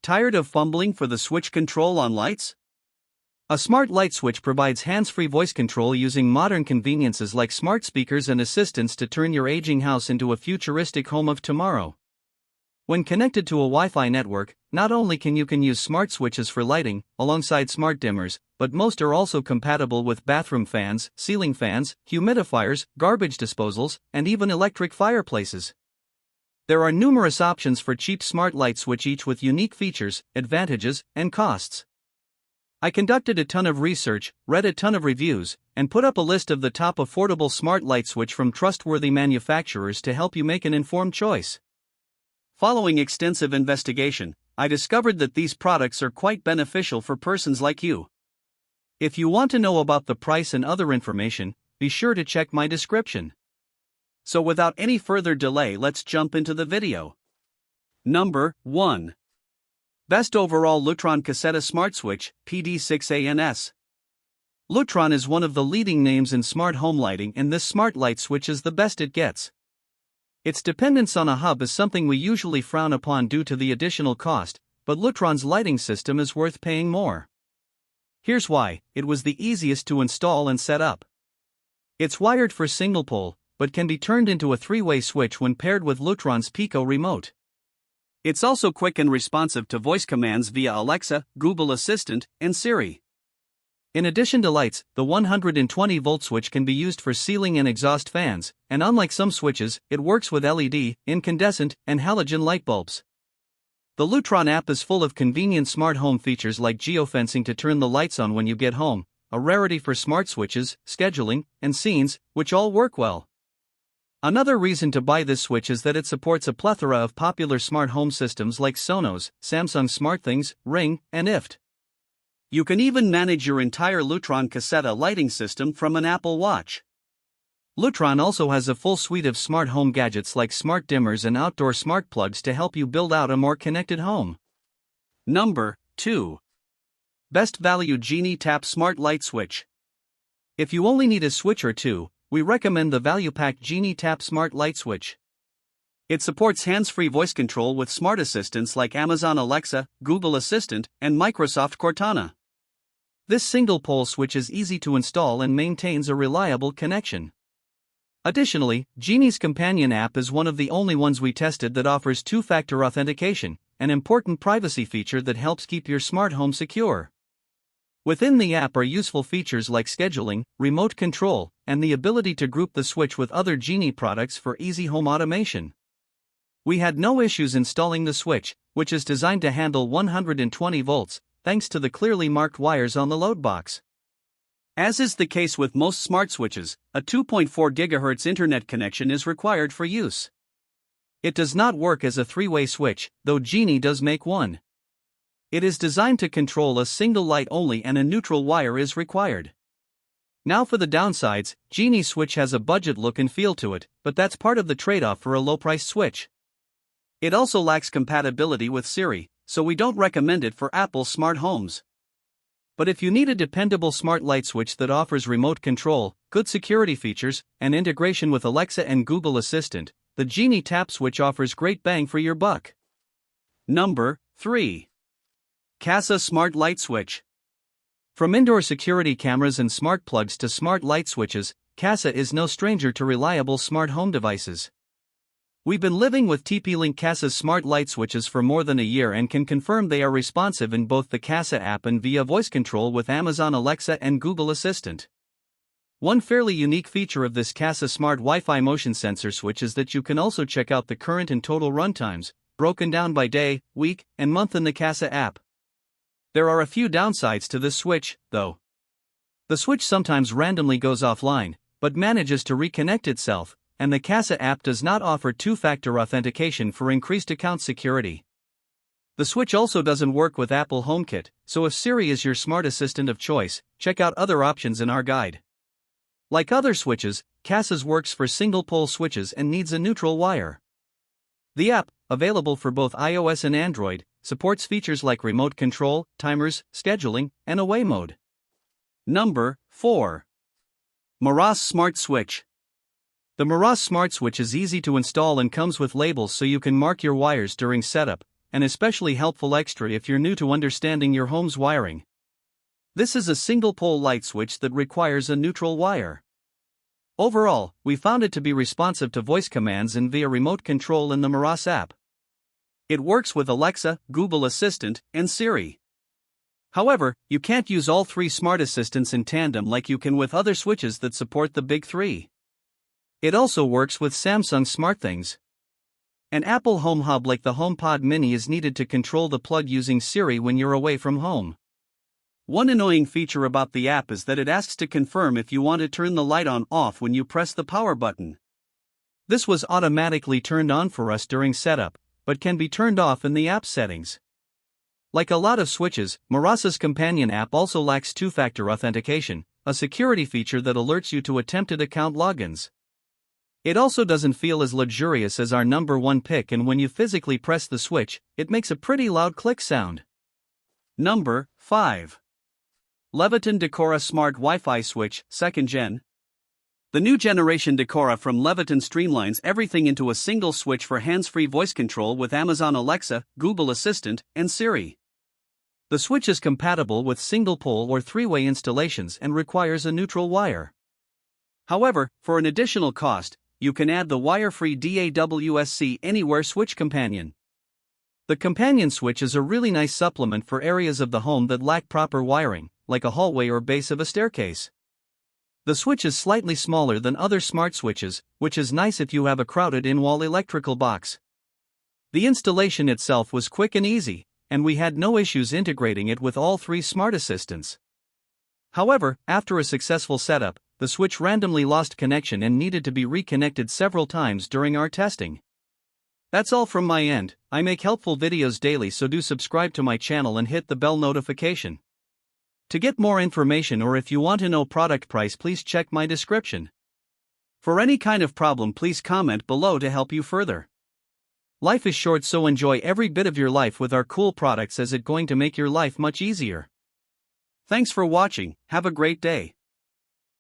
Tired of fumbling for the switch control on lights? A smart light switch provides hands-free voice control using modern conveniences like smart speakers and assistants to turn your aging house into a futuristic home of tomorrow. When connected to a Wi-Fi network, not only can you use smart switches for lighting, alongside smart dimmers, but most are also compatible with bathroom fans, ceiling fans, humidifiers, garbage disposals, and even electric fireplaces. There are numerous options for cheap smart light switch, each with unique features, advantages, and costs. I conducted a ton of research, read a ton of reviews, and put up a list of the top affordable smart light switch from trustworthy manufacturers to help you make an informed choice. Following extensive investigation, I discovered that these products are quite beneficial for persons like you. If you want to know about the price and other information, be sure to check my description. So without any further delay, let's jump into the video. Number 1. Best Overall Lutron Caséta Smart Switch, PD6ANS. Lutron is one of the leading names in smart home lighting, and this smart light switch is the best it gets. Its dependence on a hub is something we usually frown upon due to the additional cost, but Lutron's lighting system is worth paying more. Here's why: it was the easiest to install and set up. It's wired for single pole, but can be turned into a three-way switch when paired with Lutron's Pico remote. It's also quick and responsive to voice commands via Alexa, Google Assistant, and Siri. In addition to lights, the 120-volt switch can be used for ceiling and exhaust fans, and unlike some switches, it works with LED, incandescent, and halogen light bulbs. The Lutron app is full of convenient smart home features like geofencing to turn the lights on when you get home, a rarity for smart switches, scheduling, and scenes, which all work well. Another reason to buy this switch is that it supports a plethora of popular smart home systems like Sonos, Samsung SmartThings, Ring, and IFT. You can even manage your entire Lutron Caséta lighting system from an Apple Watch. Lutron also has a full suite of smart home gadgets like smart dimmers and outdoor smart plugs to help you build out a more connected home. Number 2. Best Value Geeni Tap Smart Light Switch. If you only need a switch or two, we recommend the value-packed Geeni Tap Smart Light Switch. It supports hands-free voice control with smart assistants like Amazon Alexa, Google Assistant, and Microsoft Cortana. This single-pole switch is easy to install and maintains a reliable connection. Additionally, Geeni's companion app is one of the only ones we tested that offers two-factor authentication, an important privacy feature that helps keep your smart home secure. Within the app are useful features like scheduling, remote control, and the ability to group the switch with other Geeni products for easy home automation. We had no issues installing the switch, which is designed to handle 120 volts, thanks to the clearly marked wires on the load box. As is the case with most smart switches, a 2.4 GHz internet connection is required for use. It does not work as a three-way switch, though Geeni does make one. It is designed to control a single light only, and a neutral wire is required. Now for the downsides: Geeni switch has a budget look and feel to it, but that's part of the trade-off for a low-priced switch. It also lacks compatibility with Siri, so we don't recommend it for Apple smart homes. But if you need a dependable smart light switch that offers remote control, good security features, and integration with Alexa and Google Assistant, the Geeni Tap switch offers great bang for your buck. Number 3. Kasa Smart Light Switch. From indoor security cameras and smart plugs to smart light switches, Kasa is no stranger to reliable smart home devices. We've been living with TP-Link Kasa's smart light switches for more than a year and can confirm they are responsive in both the Kasa app and via voice control with Amazon Alexa and Google Assistant. One fairly unique feature of this Kasa Smart Wi-Fi motion sensor switch is that you can also check out the current and total runtimes, broken down by day, week, and month in the Kasa app. There are a few downsides to this switch, though. The switch sometimes randomly goes offline, but manages to reconnect itself, and the Kasa app does not offer two-factor authentication for increased account security. The switch also doesn't work with Apple HomeKit, so if Siri is your smart assistant of choice, check out other options in our guide. Like other switches, Kasa's works for single-pole switches and needs a neutral wire. The app, available for both iOS and Android, supports features like remote control, timers, scheduling, and away mode. Number 4. Meross Smart Switch. The Meross Smart Switch is easy to install and comes with labels so you can mark your wires during setup, and especially helpful extra if you're new to understanding your home's wiring. This is a single-pole light switch that requires a neutral wire. Overall, we found it to be responsive to voice commands and via remote control in the Meross app. It works with Alexa, Google Assistant, and Siri. However, you can't use all three smart assistants in tandem like you can with other switches that support the big three. It also works with Samsung SmartThings. An Apple Home Hub like the HomePod Mini is needed to control the plug using Siri when you're away from home. One annoying feature about the app is that it asks to confirm if you want to turn the light on/off when you press the power button. This was automatically turned on for us during setup, but can be turned off in the app settings. Like a lot of switches, Meross's companion app also lacks two-factor authentication, a security feature that alerts you to attempted account logins. It also doesn't feel as luxurious as our number one pick, and when you physically press the switch, it makes a pretty loud click sound. Number 5. Leviton Decora Smart Wi-Fi Switch, 2nd Gen. The new generation Decora from Leviton streamlines everything into a single switch for hands-free voice control with Amazon Alexa, Google Assistant, and Siri. The switch is compatible with single-pole or three-way installations and requires a neutral wire. However, for an additional cost, you can add the wire-free DAWSC Anywhere Switch Companion. The companion switch is a really nice supplement for areas of the home that lack proper wiring, like a hallway or base of a staircase. The switch is slightly smaller than other smart switches, which is nice if you have a crowded in-wall electrical box. The installation itself was quick and easy, and we had no issues integrating it with all three smart assistants. However, after a successful setup, the switch randomly lost connection and needed to be reconnected several times during our testing. That's all from my end. I make helpful videos daily, so do subscribe to my channel and hit the bell notification. To get more information or if you want to know product price, please check my description. For any kind of problem, please comment below to help you further. Life is short, so enjoy every bit of your life with our cool products, as it's going to make your life much easier. Thanks for watching. Have a great day.